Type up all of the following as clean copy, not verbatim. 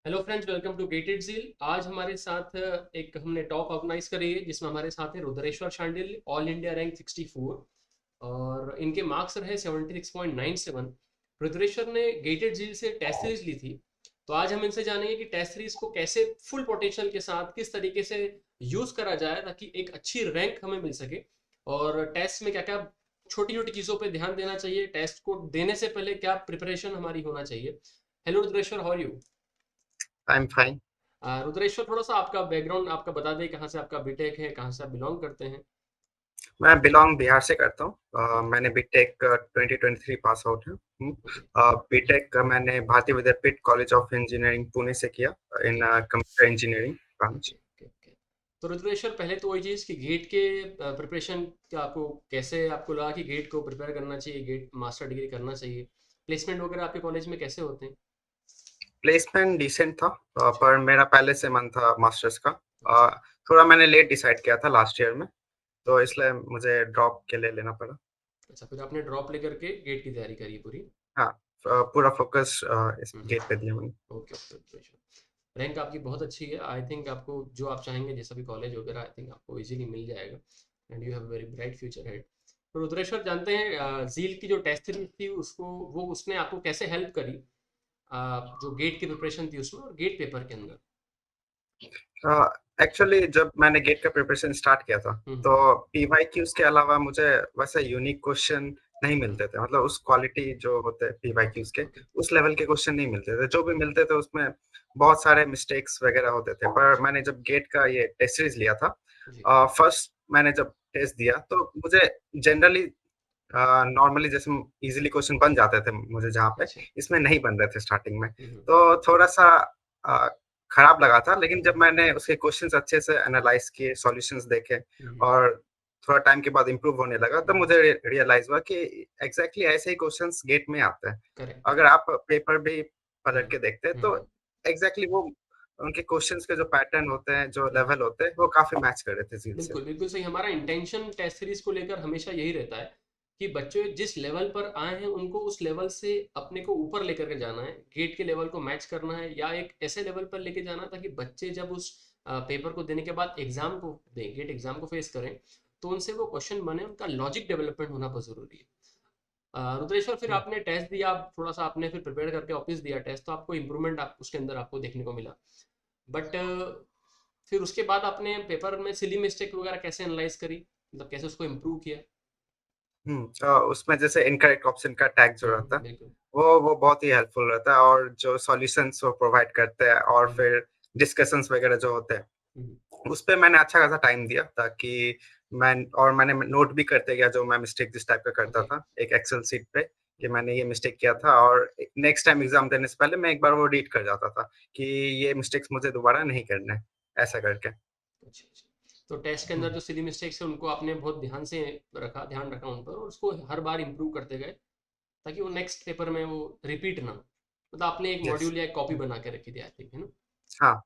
Hello friends, welcome to गेटेड झील। आज हमारे साथ एक हमने टॉक ऑर्गेनाइज करी है जिसमें हमारे साथ है Rudreshwar Shandil, all India rank 64 और इनके मार्क्स रहे 76.97। रुद्रेश्वर ने गेटेड झील से टेस्ट सीरीज ली थी, तो आज हम इनसे जानेंगे कि टेस्ट सीरीज को कैसे फुल पोटेंशियल के साथ किस तरीके से यूज करा जाए ताकि एक अच्छी रैंक हमें मिल सके, और टेस्ट में क्या क्या छोटी छोटी चीज़ों पे ध्यान देना चाहिए, टेस्ट को देने से पहले क्या प्रिपरेशन हमारी होना चाहिए। Hello Rudreshwar, how are you? I am fine. Rudreshwar, थोड़ा सा आपका बैकग्राउंड आपका बता दें, कहाँ से आपका बीटेक है, कहाँ से आप बिलोंग करते हैं। मैं बिलोंग बिहार से करता हूँ। मैंने बीटेक 2023 पास आउट हूँ। ओके। बीटेक का मैंने भारतीय विद्यापीठ कॉलेज ऑफ इंजीनियरिंग पुणे से किया इन computer engineering branch. Okay okay okay. तो रुद्रेश्वर, पहले तो वही चीज़ कि गेट के प्रिपरेशन का आपको कैसे आपको लगा कि गेट को प्रिपेयर करना चाहिए, गेट मास्टर डिग्री करना चाहिए, प्लेसमेंट वगैरह आपके कॉलेज में कैसे होते हैं? प्लेसमेंट डिसेंट था, अच्छा। पर मेरा पहले से मन था मास्टर्स का। अच्छा। थोड़ा मैंने लेट डिसाइड किया था लास्ट ईयर में, तो इसलिए मुझे ड्रॉप के लिए लेना पड़ा। अच्छा, फिर आपने ड्रॉप लेकर के गेट की तैयारी करी है पूरी। हाँ, पूरा फोकस इस हम्म। गेट पे दिया मैंने। ओके ओके रुद्रेश्वर, रैंक आपकी बहुत अच्छी है। आई थिंक आपको जो आप चाहेंगे जैसा भी कॉलेज वगैरह, आई थिंक आपको इजीली मिल जाएगा and you have very bright future head. तो रुद्रेश्वर, जानते हैं जील की जो टेस्ट सीरीज थी उसको वो उसने आपको कैसे हेल्प करी, जो गेट की प्रिपरेशन थी उसमें और गेट पेपर के अंदर। एक्चुअली जब मैंने गेट का प्रिपरेशन स्टार्ट किया था, हम्म। तो पीवाईक्यूज के अलावा मुझे वैसे यूनिक क्वेश्चन नहीं मिलते थे। मतलब उस क्वालिटी जो होते हैं पीवाईक्यूज के, ओके। उस लेवल के क्वेश्चन नहीं मिलते थे। जो भी मिलते थे उसमें बहुत सारे मिस्टेक्स वगैरह होते थे। पर मैंने जब गेट का ये टेस्ट सीरीज लिया था, जी। फर्स्ट मैंने जब टेस्ट दिया तो मुझे जनरली नॉर्मली जैसे इजीली क्वेश्चन बन जाते थे मुझे जहाँ पे, अच्छा। इसमें नहीं बन रहे थे स्टार्टिंग में। हम्म। तो थोड़ा सा अ, खराब लगा था, लेकिन जब मैंने उसके क्वेश्चंस अच्छे से एनालाइज किए, सॉल्यूशंस देखे हम्म। और थोड़ा टाइम के बाद इम्प्रूव होने लगा, तब हम्म। मुझे रियलाइज हुआ कि एग्जैक्टली ऐसे ही क्वेश्चंस गेट में आते हैं। करेक्ट अगर करेक्ट। आप पेपर भी पलट हम्म। के देखते हैं तो हम्म। एग्जैक्टली वो उनके क्वेश्चंस के जो पैटर्न होते हैं, जो हम्म। लेवल होते हैं, वो काफी मैच कर रहे थे झील से। बिल्कुल बिल्कुल सही। हमारा इंटेंशन टेस्ट सीरीज को लेकर हमेशा यही रहता है कि बच्चे जिस लेवल पर आए हैं उनको उस लेवल से अपने को ऊपर लेकर के जाना है, गेट के लेवल को मैच करना है या एक ऐसे लेवल पर लेके जाना है ताकि बच्चे जब उस पेपर को देने के बाद एग्जाम को दें, गेट एग्जाम को फेस करें, तो उनसे वो क्वेश्चन बने, उनका लॉजिक डेवलपमेंट होना बहुत जरूरी है। रुद्रेश्वर, फिर हम्म। आपने टेस्ट दिया, आप थोड़ा सा आपने फिर प्रिपेयर करके वापस दिया टेस्ट, तो आपको इम्प्रूवमेंट आप उसके अंदर आपको देखने को मिला। बट फिर उसके बाद आपने पेपर में सिली मिस्टेक वगैरह कैसे एनालाइज करी, मतलब कैसे उसको इम्प्रूव किया। उसमें जैसे इनकरेक्ट ऑप्शन का टैग जो रहता है, बिल्कुल। वो बहुत ही हेल्पफुल रहता है। और जो सॉल्यूशंस वो प्रोवाइड करते हैं और हम्म। फिर डिस्कशंस वगैरह जो होते हैं, हम्म। उस पे मैंने अच्छा खासा टाइम दिया, ताकि मैंने नोट भी करते गया जो मैं मिस्टेक जिस टाइप का करता ओके। था एक एक्सेल शीट पे, कि मैंने ये मिस्टेक किया था। और नेक्स्ट टाइम एग्जाम देने से पहले मैं एक बार वो रीड कर जाता था कि ये मिस्टेक्स मुझे दोबारा नहीं करने हैं, ऐसा करके। अच्छा अच्छा। तो टेस्ट के अंदर जो सिली मिस्टेक्स है उनको आपने बहुत ध्यान से रखा, ध्यान रखा उन पर, और उसको हर बार इम्प्रूव करते गए ताकि वो नेक्स्ट पेपर में वो रिपीट ना हो। मतलब आपने एक यस। मॉड्यूल या एक कॉपी बना के रखी थी, आई थिंक, है ना। हाँ,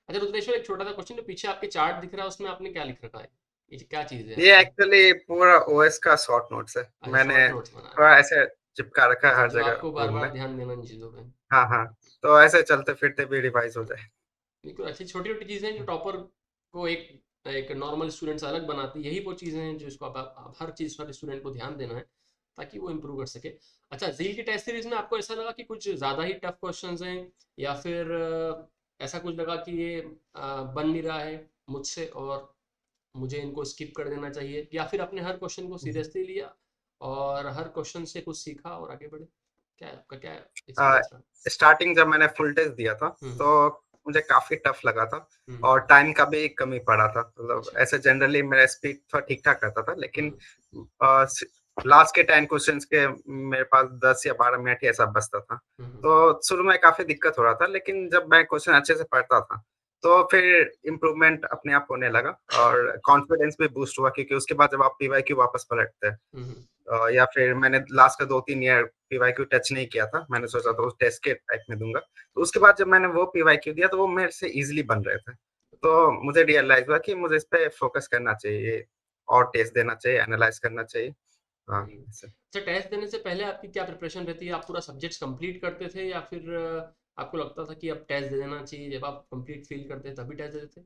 अच्छा रुद्रेश्वर, एक छोटा सा क्वेश्चन, जो पीछे आपके चार्ट दिख रहा है उसमें आपने क्या लिख रखा है, ये क्या चीज़ है ये आपकी? एक्चुअली पूरा ओएस का शॉर्ट नोट्स है। अच्छा, मैंने शॉर्ट नोट्स बना रहे थोड़ा ऐसे चिपका रखा हैं। है अच्छा, हर जो जगह आपको बार रूम में। बार ध्यान देना इन चीज़ों पे। हाँ, हाँ, तो ऐसे चलते-फिरते भी रिवाइज़ हो जाए। बिल्कुल, अच्छी छोटी-छोटी चीज़ें हैं जो टॉपर को एक एक नॉर्मल स्टूडेंट से अलग बनाती है। यही वो चीज़ें हैं जो इसको आप हर चीज़ पर स्टूडेंट को ध्यान देना है ताकि वो इम्प्रूव कर सके। अच्छा, ज़ील की टेस्ट सीरीज़ में आपको ऐसा लगा कि कुछ ज़्यादा ही टफ क्वेश्चंस हैं, या फिर ऐसा कुछ लगा कि ये बन नहीं रहा है मुझसे और मुझे इनको स्किप कर देना चाहिए, या फिर आपने हर क्वेश्चन को सीरियसली लिया और हर क्वेश्चन से कुछ सीखा और आगे बढ़े? क्या है आपका, क्या अ, एक्सपीरियंस रहा? स्टार्टिंग जब मैंने फुल टेस्ट दिया था, हुँ, तो मुझे काफ़ी टफ लगा था हुँ। और टाइम का भी कमी पड़ा था। मतलब अच्छा। ऐसे जनरली मेरा स्पीड थोड़ा ठीक-ठाक रहता था, हुँ, लेकिन अ, स लास्ट के 10 क्वेश्चंस के मेरे पास 10 या 12 मिनट ही ऐसा बचता था। हुँ, हुँ। तो शुरू में काफ़ी दिक्कत हो रहा था, लेकिन जब मैं क्वेश्चन अच्छे से पढ़ता था, तो फिर इम्प्रूवमेंट अपने आप होने लगा और कॉन्फिडेंस भी बूस्ट हुआ, क्योंकि उसके बाद जब आप पीवाईक्यू वापस पलटते हैं, हुँ, हुँ। या फिर मैंने लास्ट का 2-3 ईयर पीवाईक्यू टच नहीं किया था। मैंने सोचा ओके। था उस टेस्ट के टाइप में दूँगा। तो उसके अच्छा। बाद जब मैंने वो पीवाईक्यू दिया, तो वो मेरे से ईज़िली बन रहे थे। तो मुझे रियलाइज़ हुआ कि मुझे इस पे फ़ोकस करना चाहिए और टेस्ट देना चाहिए, एनालाइज़ करना चाहिए। हाँ, ऐसे। अच्छा, टेस्ट देने से पहले आपकी क्या प्रिपरेशन रहती है? आप पूरा सब्जेक्ट्स कंप्लीट करते थे या फिर आपको लगता था कि अब टेस्ट दे देना चाहिए, जब आप कंप्लीट फील करते तभी टेस्ट दे देते?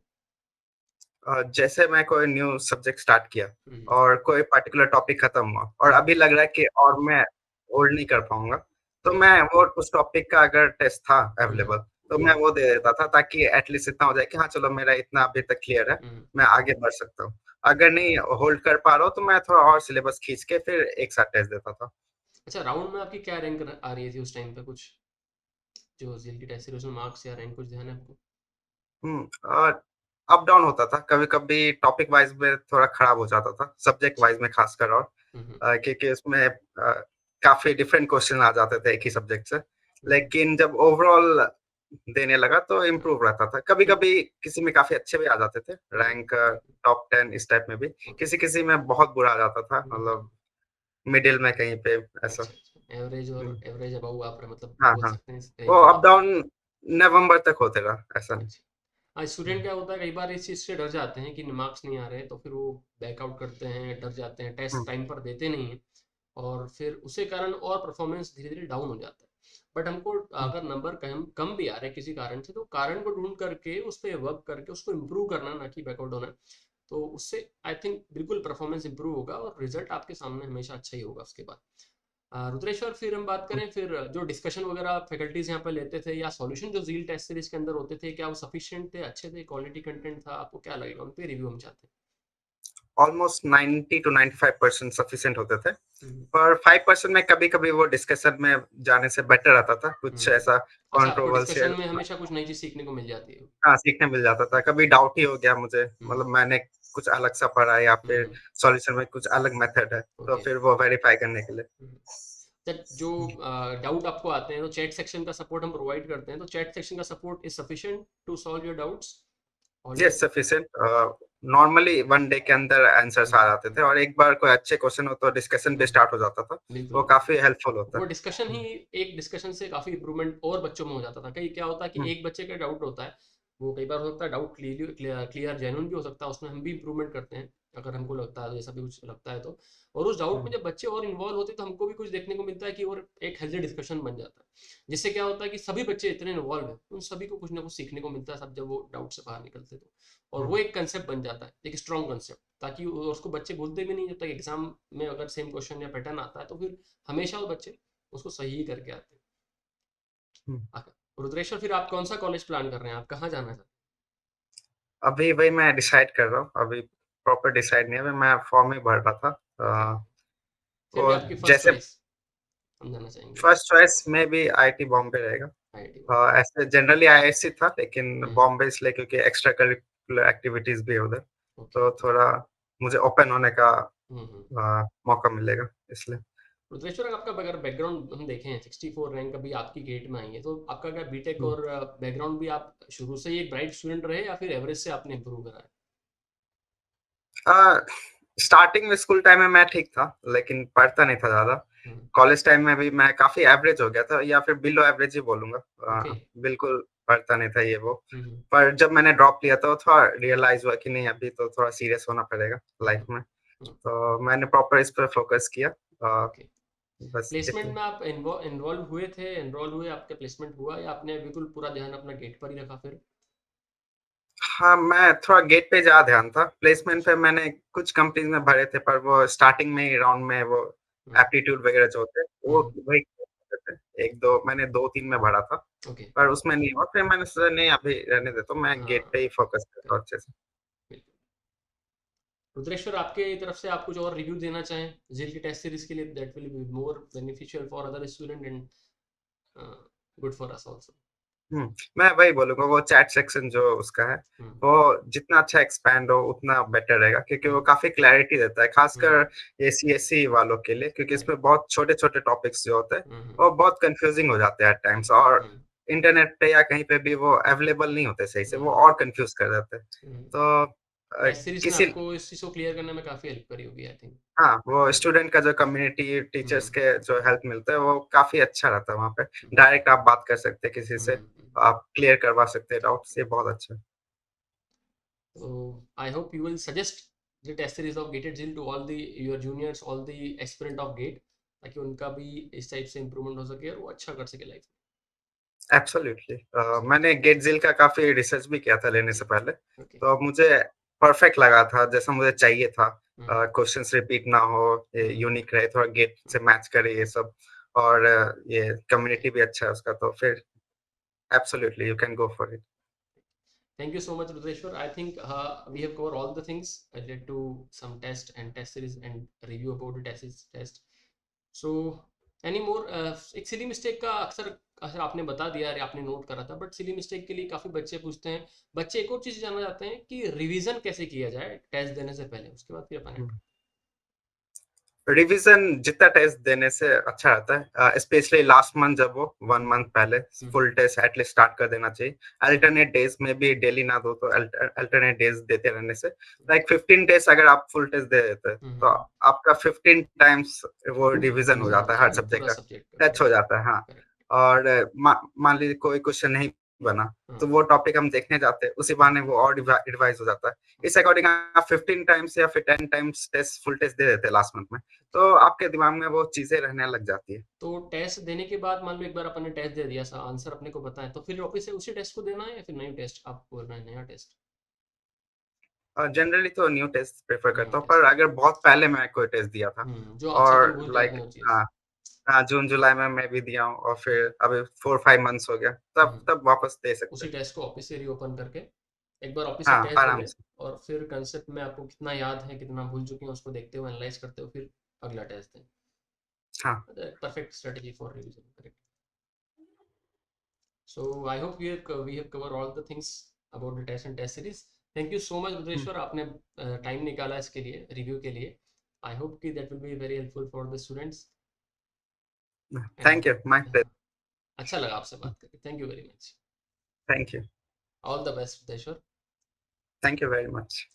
जैसे मैं कोई न्यू सब्जेक्ट स्टार्ट किया हम्म। और कोई पर्टिकुलर टॉपिक खत्म हुआ और हम्म। अभी लग रहा है कि और मैं होल्ड नहीं कर पाऊंगा, तो ओके। मैं वो उस टॉपिक का अगर टेस्ट था हम्म। अवेलेबल तो मैं वो दे देता था, ताकि एटलीस्ट इतना हो जाए कि हाँ चलो मेरा इतना अभी तक क्लियर है, हम्म। मैं आगे बढ़ सकता हूँ। अगर नहीं होल्ड कर पा रहा हूँ तो मैं थोड़ा और सिलेबस खींच के फिर एक साथ टेस्ट देता था। अच्छा, राउंड में आपकी क्या रैंक आ रही थी उस टाइम पे? कुछ जो जेल की टेस्ट सीरीज में मार्क्स या रैंक कुछ ध्यान है आपको? और अप डाउन होता था, कभी कभी टॉपिक वाइज में थोड़ा खराब हो जाता था, सब्जेक्ट अच्छा। वाइज में खासकर। और हम्म। क्योंकि उसमें काफी डिफरेंट क्वेश्चन आ जाते थे एक ही सब्जेक्ट से। हम्म। लेकिन जब ओवरऑल देने लगा तो हाँ। इम्प्रूव रहता था, कभी तो कभी किसी में काफी अच्छे भी आ जाते थे, रैंक टॉप 10 इस टाइप में भी। ओके। किसी किसी में बहुत बुरा आ जाता था, मतलब मिडिल में कहीं पे ऐसा। अच्छा अच्छा, एवरेज और हम्म, एवरेज अबव आप मतलब हाँ बोल हाँ, सकते हैं इस वो रेंज में अप आप थे। डाउन नवंबर तक होते रहा, ऐसा नहीं। अच्छा। हाँ, स्टूडेंट क्या होता है कई बार इस चीज़ से डर जाते हैं कि मार्क्स नहीं आ रहे, तो फिर वो बैकआउट करते हैं, डर जाते हैं, टेस्ट हम्म, टाइम पर देते नहीं हैं, और फिर उसी कारण और परफॉर्मेंस धीरे धीरे डाउन हो जाता है। बट हमको हम्म, अगर नंबर कम कम भी आ रहे हैं किसी कारण से, तो कारण को ढूंढ करके उस पर वर्क करके उसको इम्प्रूव करना, ना कि बैकआउट होना। तो उससे आई थिंक बिल्कुल परफॉर्मेंस इंप्रूव होगा और रिजल्ट आपके सामने हमेशा अच्छा ही होगा उसके बाद। रुद्रेश्वर, फिर हम बात हम्म। करें, फिर जो डिस्कशन वगैरह फैकल्टीज यहाँ पे लेते थे या सॉल्यूशन जो जील टेस्ट सीरीज के अंदर होते थे, क्या वो सफिशिएंट थे, अच्छे थे, क्वालिटी कंटेंट था? आपको क्या लगेगा उन पे रिव्यू हम चाहते ऑलमोस्ट 90 टू 95% सफिशिएंट होते थे। हैं? पर 5% में कभी कभी वो डिस्कशन में जाने से बेटर रहता था, कुछ हम्म। ऐसा अच्छा, आपको डिस्कशन कंट्रोवर्शियल। में हमेशा कुछ नई चीज सीखने को मिल जाती है? हाँ, सीखने मिल जाता था, कभी डाउट ही हो गया मुझे, हम्म। मतलब मैंने कुछ अलग सा पढ़ा या फिर हम्म। सॉल्यूशन में कुछ अलग मेथड है, तो ओके। फिर वो वेरीफाई करने के लिए। जो डाउट आपको आते हैं, तो चैट सेक्शन का सपोर्ट हम प्रोवाइड करते हैं, तो चैट सेक्शन का support is sufficient to solve your doubts yes, always? Sufficient. Normally one day के अंदर आंसर्स आ जाते थे, और एक बार कोई अच्छे क्वेश्चन हो तो डिस्कशन भी स्टार्ट हो जाता था। बिल्कुल वो बिल्कुल। काफी हेल्पफुल होता वो है। डिस्कशन ही, एक डिस्कशन से काफी इंप्रूवमेंट और बच्चों में हो जाता था। कई क्या होता है कि हम्म, एक बच्चे का डाउट होता है, वो कई बार हो सकता है डाउट क्लियर जेन्युइन भी हो सकता है, उसमें हम भी इंप्रूवमेंट करते हैं अगर हमको लगता है, जैसा भी कुछ लगता है तो। और उस डाउट में हम्म, जब बच्चे और इन्वॉल्व होते हैं, तो हमको भी कुछ देखने को मिलता है कि और एक हेल्दी डिस्कशन बन जाता है, जिससे क्या होता है कि सभी बच्चे इतने इन्वॉल्व हैं, उन सभी को कुछ ना कुछ सीखने को मिलता है, सब जब वो डाउट से बाहर निकलते हैं तो। और वो हम्म, एक कंसेप्ट बन जाता है, एक स्ट्रॉन्ग कंसेप्ट, ताकि उसको बच्चे भूलते भी नहीं। जब तक एग्जाम में अगर सेम क्वेश्चन या पैटर्न आता है, तो फिर हमेशा वो बच्चे उसको सही ही करके आते हम्म। हैं। रुद्रेश्वर, फिर आप कौन सा कॉलेज प्लान कर रहे हैं? आप कहाँ जाना चाहते अभी वही मैं डिसाइड कर रहा हूँ, अभी प्रॉपर डिसाइड नहीं है, अभी मैं फॉर्म ही भर रहा था। हैं? ओके। फिर भी और आपकी फर्स्ट जैसे चॉइस हम जानना चाहेंगे। फर्स्ट चॉइस में भी आईआईटी बॉम्बे रहेगा। आईआईटी? ऐसे जनरली आईआईएससी था, लेकिन हम्म। बॉम्बे इसलिए क्योंकि एक्स्ट्रा करिकुलर एक्टिविटीज भी है उधर, ओके तो ओके। थोड़ा मुझे ओपन होने का हम्म। मौका मिलेगा इसलिए। रुद्रेश्वर, आपका अगर बैकग्राउंड हम देखें, 64 रैंक अभी आपकी गेट में आई है, तो आपका क्या बीटेक हम्म। और बैकग्राउंड भी, आप शुरू से ही एक ब्राइट स्टूडेंट रहे या फिर एवरेज से आपने इंप्रूव करा है? स्टार्टिंग में स्कूल टाइम में मैं ठीक था, लेकिन पढ़ता नहीं था ज्यादा। हम्म। कॉलेज टाइम में भी मैं काफी एवरेज हो गया था, या फिर बिलो एवरेज ही बोलूंगा। ओके। बिल्कुल पढ़ता नहीं था ये वो। हम्म। पर जब मैंने ड्रॉप लिया तो थोड़ा रियलाइज हुआ कि नहीं, अभी तो थोड़ा सीरियस होना पड़ेगा लाइफ हम्म। में। हम्म। तो मैंने प्रॉपर इस पर फोकस किया। ओके। बस प्लेसमेंट इतना। में आप इन्वॉल्व हुए थे, एनरोल हुए, आपका प्लेसमेंट हुआ, या आपने बिल्कुल पूरा ध्यान अपना गेट पर ही रखा फिर? हाँ, मैं थोड़ा गेट पे ज्यादा ध्यान था, प्लेसमेंट पे मैंने कुछ कंपनीज में भरे थे, पर वो स्टार्टिंग में ही राउंड में वो हम्म। एप्टीट्यूड वगैरह जो होते हैं, वो हम्म। वही होते थे। एक दो मैंने दो तीन में भरा था, ओके। पर उसमें नहीं हुआ, फिर मैंने सोचा नहीं अभी रहने दे, तो मैं गेट पे हाँ। ही फोकस करता हूँ अच्छे से। बिल्कुल। रुद्रेश्वर, आपके तरफ से आप कुछ और रिव्यू देना चाहें जेल की टेस्ट सीरीज के लिए, that will be more beneficial for other student and good for us also? मैं वही बोलूंगा, वो चैट सेक्शन जो उसका है, हम्म। वो जितना अच्छा एक्सपैंड हो उतना बेटर रहेगा, क्योंकि वो हम्म। काफी क्लैरिटी देता है, हम्म। खासकर ये सीएससी वालों के लिए, क्योंकि राइट। इसमें बहुत छोटे छोटे टॉपिक्स जो होते हैं हम्म। वो बहुत कंफ्यूजिंग हो जाते हैं एट हम्म। टाइम्स, और हम्म। इंटरनेट पे या कहीं पे भी वो अवेलेबल नहीं होते सही से, वो हम्म। और कंफ्यूज कर देते हैं। हम्म। तो टेस्ट सीरीज ने किसी आपको इस चीज को क्लियर करने में काफी हेल्प करी होगी, आई थिंक। हाँ, वो स्टूडेंट का जो कम्युनिटी, टीचर्स हम्म। के जो हेल्प मिलता है वो काफी अच्छा रहता है वहाँ पे। हम्म। डायरेक्ट आप बात कर सकते हैं किसी से, हम्म। आप क्लियर करवा सकते हैं डाउट्स, ये बहुत अच्छा है। So I hope you will suggest the test series of Gated Zeal to all the your juniors, all the aspirant of Gate, ताकि उनका भी इस टाइप से इम्प्रूवमेंट हो सके और वो अच्छा कर सके लाइफ एब्सोल्युटली मैंने गेटज़िल का काफ़ी रिसर्च भी किया था लेने से पहले, ओके। तो मुझे परफेक्ट लगा था, जैसा मुझे चाहिए था। हुँ, क्वेश्चंस रिपीट ना हो, ये हुँ, यूनिक रहे, थोड़ा गेट हुँ, से मैच करे ये सब और ये कम्युनिटी भी अच्छा है उसका, तो फिर absolutely you can go for it. Thank you so much, Rudreshwar. I think we have covered all the things related to some test and test series and review about the test. So, any more? एक silly mistake का अक्सर आपने बता दिया, अरे आपने note करा था, बट सिली मिस्टेक के लिए काफी बच्चे पूछते हैं। बच्चे एक और चीज जानना चाहते हैं कि रिवीजन कैसे किया जाए टेस्ट देने से पहले, उसके बाद फिर अपन रिवीजन जितना टेस्ट देने से अच्छा रहता है, स्पेशली लास्ट मंथ जब वो 1 मंथ पहले हम्म, फुल टेस्ट एटलीस्ट स्टार्ट कर देना चाहिए। हम्म, अल्टरनेट डेज में भी डेली ना दो तो अल्टरनेट डेज देते रहने से लाइक 15 टेस्ट अगर आप फुल टेस्ट दे देते हैं तो हम्म, आपका 15 टाइम्स वो रिवीजन हो रिवीजन हो जाता है हर जाएगा सब्जेक्ट पूरा का, सब्जेक्ट का। टच हो करेक्ट, जाता है। हाँ, करेक्ट। और मान लीजिए कोई क्वेश्चन नहीं बना हाँ, तो वो टॉपिक हम देखने जाते हैं, उसी बहाने वो और रिवाइज हो जाता है। इस अकॉर्डिंग आप 15 टाइम्स या फिर 10 टाइम्स टेस्ट फुल टेस्ट दे देते हैं लास्ट मंथ में, तो आपके दिमाग में वो चीजें रहने लग जाती है। तो टेस्ट देने के बाद मान लो एक बार अपन ने टेस्ट दे दिया, सा आंसर अपने को पता है, तो फिर वापस से उसी टेस्ट को देना है या फिर नई टेस्ट आपको करना है, नया टेस्ट? जनरली तो न्यू टेस्ट प्रेफर न्यू करता हूँ, टेस्ट। पर अगर बहुत पहले मैं कोई टेस्ट दिया था जो आंसर अपन और भूल जाते लाइक हैं वो चीज़। हाँ हाँ, जून जुलाई में मैं भी दिया हूँ और फिर अभी 4-5 मंथ्स हो गया, तब हम्म, तब वापस दे सकते उसी हैं। टेस्ट को वापस से रीओपन करके एक बार वापस से हाँ, टेस्ट आराम देंगे, से। और फिर कंसेप्ट में आपको कितना याद है, कितना भूल चुके हैं, उसको देखते हुए एनालाइज करते हुए फिर अगला टेस्ट दें। हाँ। Perfect strategy for revision, correct. So I hope we have covered all the things about the test and test series. Thank you so much, Rudreshwar, आपने टाइम निकाला इसके लिए, रिव्यू के लिए। आई होप कि that will be very helpful for the students. Thank and you, my pleasure. अच्छा लगा आपसे बात करके। Thank you very much. Thank you. All the best, Rudreshwar. Thank you very much.